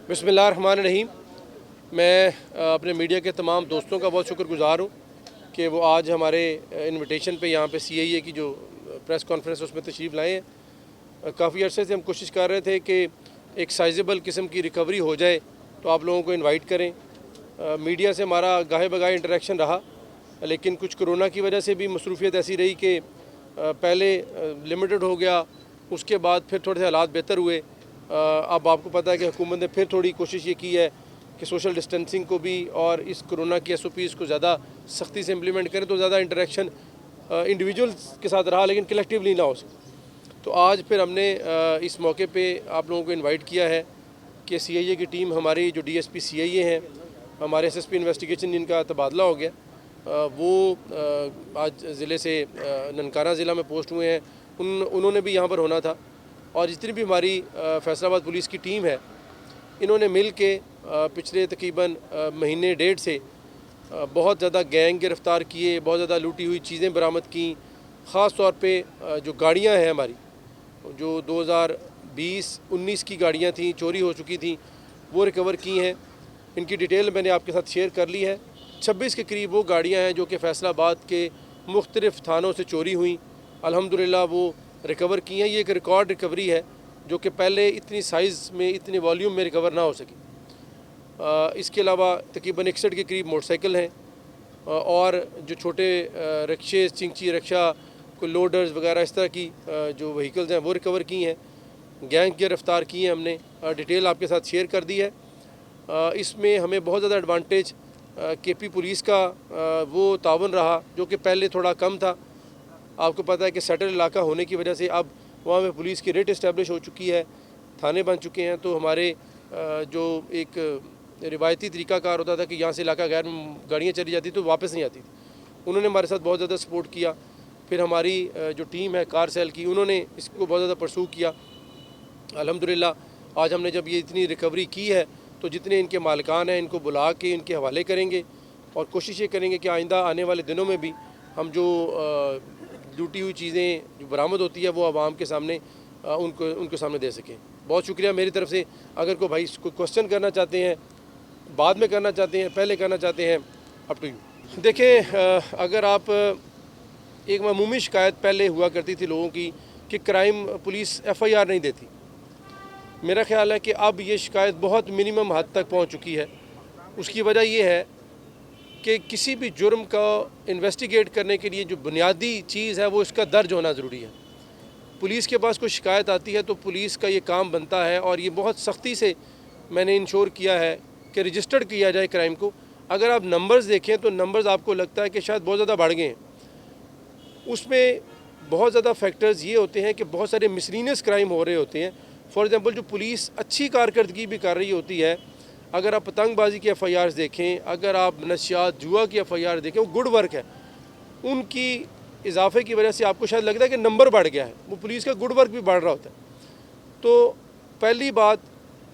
बिस्मिल्लाहिर्रहमानिर्रहीम। मैं अपने मीडिया के तमाम दोस्तों का बहुत शुक्रगुज़ार हूँ कि वो आज हमारे इनविटेशन पे यहाँ पे CIA की जो प्रेस कॉन्फ्रेंस उसमें तशरीफ़ लाए हैं। काफ़ी अरसे से हम कोशिश कर रहे थे कि एक साइजेबल किस्म की रिकवरी हो जाए तो आप लोगों को इनवाइट करें। मीडिया से हमारा गाहे बगाहे इंटरेक्शन रहा, लेकिन कुछ कोरोना की वजह से भी मसरूफियत ऐसी रही कि पहले लिमिटेड हो गया, उसके बाद फिर थोड़े से हालात बेहतर हुए। अब आपको पता है कि हुकूमत ने फिर थोड़ी कोशिश ये की है कि सोशल डिस्टेंसिंग को भी और इस कोरोना की SOPs को ज़्यादा सख्ती से इम्प्लीमेंट करें तो ज़्यादा इंटरेक्शन इंडिविजुअल्स के साथ रहा, लेकिन कलेक्टिवली ना हो सके। तो आज फिर हमने इस मौके पे आप लोगों को इनवाइट किया है कि CIA की टीम, हमारी जो DSP CIA हैं, हमारे SSP इन्वेस्टिगेशन जिनका तबादला हो गया, वो आज ज़िले से ननकाना ज़िला में पोस्ट हुए हैं, उन्होंने भी यहाँ पर होना था। और जितनी भी हमारी फैसलाबाद पुलिस की टीम है, इन्होंने मिल के पिछले तकरीबन महीने डेढ़ से बहुत ज़्यादा गैंग गिरफ़्तार किए, बहुत ज़्यादा लूटी हुई चीज़ें बरामद की। ख़ास तौर पे जो गाड़ियाँ हैं हमारी, जो 2020-19 की गाड़ियाँ थीं, चोरी हो चुकी थीं, वो रिकवर की हैं। इनकी डिटेल मैंने आपके साथ शेयर कर ली है। 26 के करीब वो गाड़ियाँ हैं जो कि फैसलाबाद के मुख्तलिफ़ थानों से चोरी हुई, अल्हम्दुलिल्लाह वो रिकवर की हैं। ये एक रिकॉर्ड रिकवरी है जो कि पहले इतनी साइज़ में, इतने वॉल्यूम में रिकवर ना हो सकी। इसके अलावा तकरीबन 61 के करीब मोटरसाइकिल हैं और जो छोटे रिक्शे, चिंची रिक्शा, कोई लोडर्स वगैरह इस तरह की जो व्हीकल्स हैं वो रिकवर की हैं। गैंग गिरफ़्तार की हैं हमने, डिटेल आपके साथ शेयर कर दी है। इसमें हमें बहुत ज़्यादा एडवांटेज KP पुलिस का वो तावन रहा जो कि पहले थोड़ा कम था। आपको पता है कि सेटल इलाका होने की वजह से अब वहाँ में पुलिस की रेट इस्टेब्लिश हो चुकी है, थाने बन चुके हैं। तो हमारे जो एक रिवायती तरीक़ाकार होता था कि यहाँ से इलाका गैर गाड़ियाँ चली जाती तो वापस नहीं आती थी, उन्होंने हमारे साथ बहुत ज़्यादा सपोर्ट किया। फिर हमारी जो टीम है कार सेल की, उन्होंने इसको बहुत ज़्यादा परसू किया। अल्हम्दुलिल्लाह आज हमने जब ये इतनी रिकवरी की है तो जितने इनके मालिकान हैं इनको बुला के इनके हवाले करेंगे और कोशिश ये करेंगे कि आइंदा आने वाले दिनों में भी हम जो लूटी हुई चीज़ें जो बरामद होती है वो आवाम के सामने उनके सामने दे सकें। बहुत शुक्रिया मेरी तरफ से। अगर कोई भाई कोई क्वेश्चन करना चाहते हैं, बाद में करना चाहते हैं, पहले करना चाहते हैं, अप टू यू। देखें, अगर आप एक मामूली शिकायत पहले हुआ करती थी लोगों की कि क्राइम पुलिस FIR नहीं देती, मेरा ख्याल है कि अब ये शिकायत बहुत मिनिमम हद तक पहुंच चुकी है। उसकी वजह ये है कि किसी भी जुर्म का इन्वेस्टिगेट करने के लिए जो बुनियादी चीज़ है वो इसका दर्ज होना ज़रूरी है। पुलिस के पास कोई शिकायत आती है तो पुलिस का ये काम बनता है और ये बहुत सख्ती से मैंने इंश्योर किया है कि रजिस्टर्ड किया जाए क्राइम को। अगर आप नंबर्स देखें तो नंबर्स आपको लगता है कि शायद बहुत ज़्यादा बढ़ गए हैं। उसमें बहुत ज़्यादा फैक्टर्स ये होते हैं कि बहुत सारे मिसलीनियस क्राइम हो रहे होते हैं। फॉर एग्ज़ाम्पल जो पुलिस अच्छी कारकर्दगी भी कर रही होती है, अगर आप पतंगबाजी की FIRs देखें, अगर आप नशियात जुआ की FIR देखें, वो गुड वर्क है। उनकी इजाफे की वजह से आपको शायद लगता है कि नंबर बढ़ गया है, वो पुलिस का गुड वर्क भी बढ़ रहा होता है। तो पहली बात,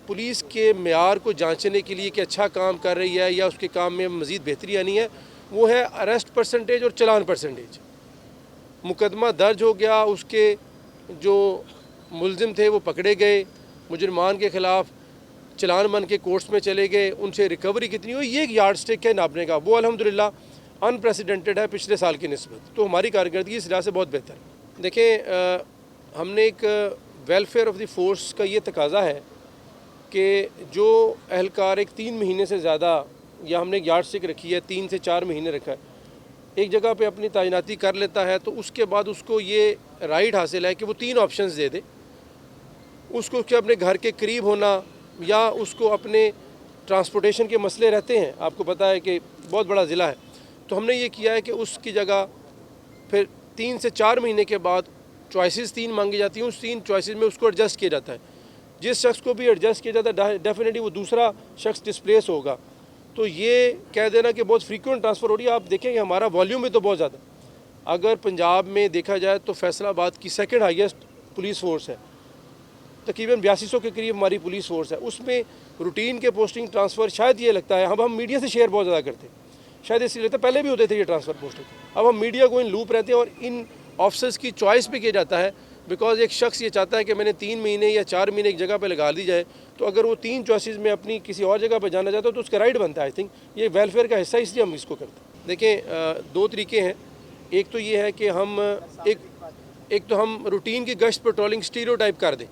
पुलिस के मेयार को जांचने के लिए कि अच्छा काम कर रही है या उसके काम में मज़ीद बेहतरी आनी है, वो है अरेस्ट परसेंटेज और चलान परसेंटेज। मुकदमा दर्ज हो गया, उसके जो मुलजिम थे वो पकड़े गए, मुजरमान के ख़िलाफ़ चलान बन के कोर्ट्स में चले गए, उनसे रिकवरी कितनी हुई, ये एक यार्ड स्टिक है नापने का। वो अल्हम्दुलिल्लाह अनप्रेसिडेंटेड है पिछले साल की निस्बत। तो हमारी कारकर्दगी इस लिहाज से बहुत बेहतर है। देखें, हमने एक वेलफेयर ऑफ द फोर्स का ये तकाजा है कि जो एहलकार एक 3 महीने से ज़्यादा, या हमने एक यार्ड स्टिक रखी है 3 से 4 महीने रखा है, एक जगह पे अपनी तैनाती कर लेता है तो उसके बाद उसको ये राइट हासिल है कि वो 3 ऑप्शंस दे दे। उसको अपने घर के करीब होना, या उसको अपने ट्रांसपोर्टेशन के मसले रहते हैं, आपको पता है कि बहुत बड़ा ज़िला है, तो हमने ये किया है कि उसकी जगह फिर 3 से 4 महीने के बाद चॉइसेस 3 मांगी जाती हैं, उस 3 चॉइसेस में उसको एडजस्ट किया जाता है। जिस शख्स को भी एडजस्ट किया जाता है डेफिनेटली वो दूसरा शख्स डिस्प्लेस होगा। तो ये कह देना कि बहुत फ्रीक्वेंट ट्रांसफ़र हो रही है, आप देखेंगे हमारा वॉल्यूम में तो बहुत ज़्यादा, अगर पंजाब में देखा जाए तो फैसलाबाद की 2nd हाईएस्ट पुलिस फोर्स है, तकरीबन 8200 के करीब हमारी पुलिस फोर्स है। उसमें रूटीन के पोस्टिंग ट्रांसफ़र शायद ये लगता है, हम मीडिया से शेयर बहुत ज़्यादा करते हैं, शायद इसलिए लगता है, पहले भी होते थे ये ट्रांसफ़र पोस्टिंग, अब हम मीडिया को इन लूप रहते हैं और इन ऑफिसर्स की चॉइस भी किया जाता है بیکاز ایک شخص یہ چاہتا ہے کہ میں نے 3 مہینے یا 4 مہینے ایک جگہ پہ لگا دی جائے، تو اگر وہ 3 چوائسیز میں اپنی کسی اور جگہ پہ جانا چاہتا ہے تو اس کا رائٹ بنتا ہے. آئی تھنک یہ ویلفیئر کا حصہ، اس لیے ہم اس کو کرتے ہیں. دیکھیں 2 طریقے ہیں. ایک تو یہ ہے کہ ہم ایک تو ہم روٹین کی گشت پیٹرولنگ اسٹیریوٹائپ کر دیں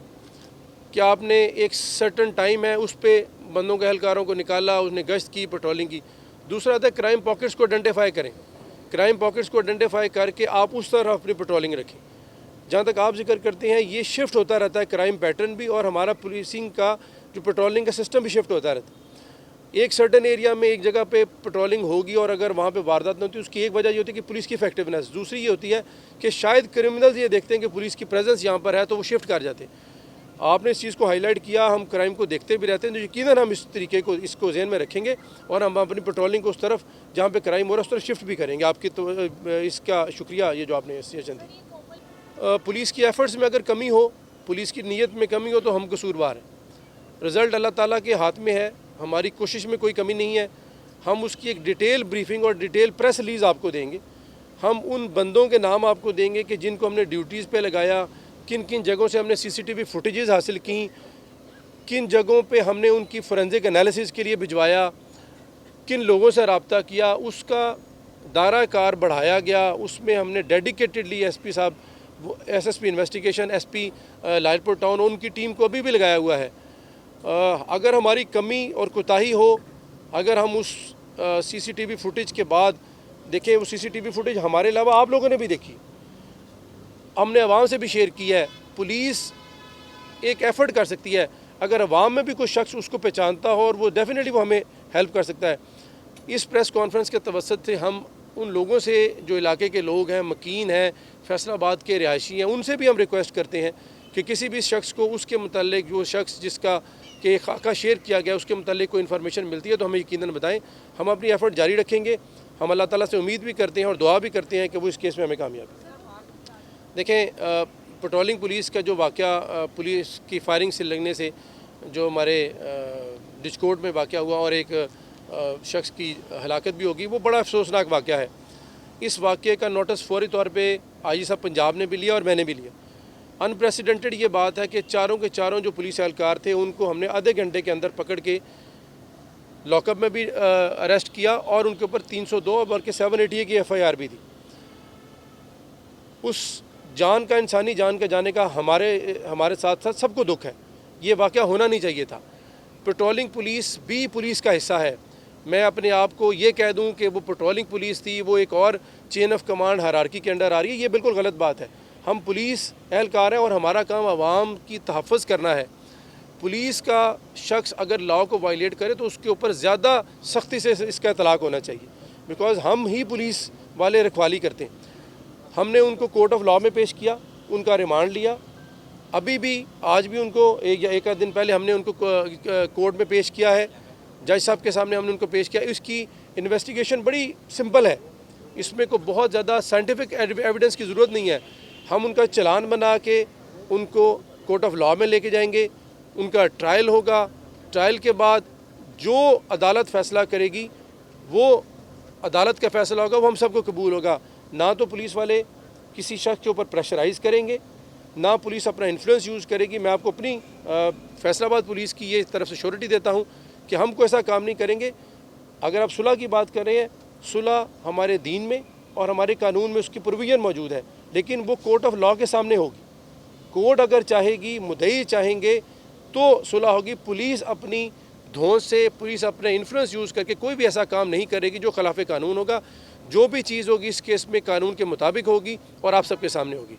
کہ آپ نے ایک سرٹن ٹائم ہے اس پہ بندوں کے اہلکاروں کو نکالا، اس نے گشت کی، پیٹرولنگ کی. دوسرا تھا کرائم پاکٹس کو آئیڈینٹیفائی کریں. کرائم پاکٹس کو آئیڈینٹیفائی کر کے آپ اس طرح اپنی پیٹرولنگ رکھیں. جہاں تک آپ ذکر کرتے ہیں یہ شفٹ ہوتا رہتا ہے کرائم پیٹرن بھی، اور ہمارا پولیسنگ کا جو پیٹرولنگ کا سسٹم بھی شفٹ ہوتا رہتا ہے. ایک سرٹن ایریا میں ایک جگہ پہ پیٹرولنگ ہوگی اور اگر وہاں پہ واردات نہ ہوتی، اس کی ایک وجہ یہ ہوتی ہے کہ پولیس کی افیکٹونیس. دوسری یہ ہوتی ہے کہ شاید کرمنلز یہ دیکھتے ہیں کہ پولیس کی پریزنس یہاں پر ہے تو وہ شفٹ کر جاتے ہیں. آپ نے اس چیز کو ہائی لائٹ کیا، ہم کرائم کو دیکھتے بھی رہتے ہیں، تو یقیناً ہم اس طریقے کو اس کو ذہن میں رکھیں گے اور ہم اپنی پیٹرولنگ کو اس طرف جہاں پہ کرائم ہو رہا ہے اس طرف شفٹ بھی کریں گے. آپ کی تو اس کا شکریہ یہ جو آپ نے سجیشن دی. پولیس کی ایفرٹس میں اگر کمی ہو، پولیس کی نیت میں کمی ہو تو ہم قصوروار ہیں. رزلٹ اللہ تعالیٰ کے ہاتھ میں ہے، ہماری کوشش میں کوئی کمی نہیں ہے. ہم اس کی ایک ڈیٹیل بریفنگ اور ڈیٹیل پریس ریلیز آپ کو دیں گے. ہم ان بندوں کے نام آپ کو دیں گے کہ جن کو ہم نے ڈیوٹیز پہ لگایا، کن کن جگہوں سے ہم نے CCTV فوٹیجز حاصل کیں، کن جگہوں پہ ہم نے ان کی فورینزک انالیسز کے لیے بھجوایا، کن لوگوں سے رابطہ کیا، اس کا دائرہ کار بڑھایا گیا. اس میں ہم نے ڈیڈیکیٹڈلی SP صاحب، SSP انویسٹیگیشن، SP لائرپور ٹاؤن، ان کی ٹیم کو ابھی بھی لگایا ہوا ہے. اگر ہماری کمی اور کوتاہی ہو، اگر ہم اس CCTV فوٹیج کے بعد دیکھیں، وہ CCTV فوٹیج ہمارے علاوہ آپ لوگوں نے بھی دیکھی، ہم نے عوام سے بھی شیئر کی ہے. پولیس ایک ایفرٹ کر سکتی ہے، اگر عوام میں بھی کوئی شخص اس کو پہچانتا ہو اور وہ ڈیفینیٹلی وہ ہمیں ہیلپ کر سکتا ہے. اس پریس کانفرنس کے توسط سے ہم ان لوگوں سے جو علاقے کے لوگ ہیں، مکین ہیں، فیصل آباد کے رہائشی ہیں، ان سے بھی ہم ریکویسٹ کرتے ہیں کہ کسی بھی شخص کو اس کے متعلق، جو شخص جس کا کہ خاکہ شیئر کیا گیا اس کے متعلق کوئی انفارمیشن ملتی ہے تو ہمیں یقیناً بتائیں. ہم اپنی ایفرٹ جاری رکھیں گے. ہم اللہ تعالیٰ سے امید بھی کرتے ہیں اور دعا بھی کرتے ہیں کہ وہ اس کیس میں ہمیں کامیابی. دیکھیں پیٹرولنگ پولیس کا جو واقعہ، پولیس کی فائرنگ سے لگنے سے جو ہمارے ڈچکوٹ میں واقعہ ہوا اور ایک شخص کی ہلاکت بھی ہوگی، وہ بڑا افسوسناک واقعہ ہے. اس واقعے کا نوٹس فوری طور پہ IG صاحب پنجاب نے بھی لیا اور میں نے بھی لیا. انپریسیڈنٹڈ یہ بات ہے کہ چاروں کے چاروں جو پولیس اہلکار تھے ان کو ہم نے آدھے گھنٹے کے اندر پکڑ کے لاک اپ میں بھی اریسٹ کیا اور ان کے اوپر 302 بلکہ 780 کی FIR بھی دی. اس جان کا، انسانی جان کا جانے کا ہمارے ساتھ ساتھ سب کو دکھ ہے. یہ واقعہ ہونا نہیں چاہیے تھا. پیٹرولنگ پولیس بھی پولیس کا حصہ ہے. میں اپنے آپ کو یہ کہہ دوں کہ وہ پیٹرولنگ پولیس تھی، وہ ایک اور چین آف کمانڈ ہیرارکی کے انڈر آ رہی ہے، یہ بالکل غلط بات ہے. ہم پولیس اہلکار ہیں اور ہمارا کام عوام کی تحفظ کرنا ہے. پولیس کا شخص اگر لا کو وائلیٹ کرے تو اس کے اوپر زیادہ سختی سے اس کا اطلاق ہونا چاہیے، بیکاز ہم ہی پولیس والے رکھوالی کرتے ہیں. ہم نے ان کو کورٹ آف لا میں پیش کیا، ان کا ریمانڈ لیا. ابھی بھی آج بھی ان کو ایک دن پہلے ہم نے ان کو کورٹ میں پیش کیا ہے، جج صاحب کے سامنے ہم نے ان کو پیش کیا. اس کی انویسٹیگیشن بڑی سمپل ہے، اس میں کوئی بہت زیادہ سائنٹیفک ایویڈنس کی ضرورت نہیں ہے. ہم ان کا چلان بنا کے ان کو کورٹ آف لا میں لے کے جائیں گے، ان کا ٹرائل ہوگا. ٹرائل کے بعد جو عدالت فیصلہ کرے گی، وہ عدالت کا فیصلہ ہوگا، وہ ہم سب کو قبول ہوگا. نہ تو پولیس والے کسی شخص کے اوپر پریشرائز کریں گے، نہ پولیس اپنا انفلوئنس یوز کرے گی. میں آپ کو اپنی فیصل آباد پولیس کی یہ طرف سے شیورٹی دیتا ہوں کہ ہم کو ایسا کام نہیں کریں گے. اگر آپ صلح کی بات کر رہے ہیں، صلح ہمارے دین میں اور ہمارے قانون میں اس کی پروویژن موجود ہے، لیکن وہ کورٹ آف لا کے سامنے ہوگی. کورٹ اگر چاہے گی، مدعی چاہیں گے تو صلح ہوگی. پولیس اپنی دھونس سے، پولیس اپنا انفلوئنس یوز کر کے کوئی بھی ایسا کام نہیں کرے گی جو خلاف قانون ہوگا. جو بھی چیز ہوگی اس کیس میں قانون کے مطابق ہوگی اور آپ سب کے سامنے ہوگی.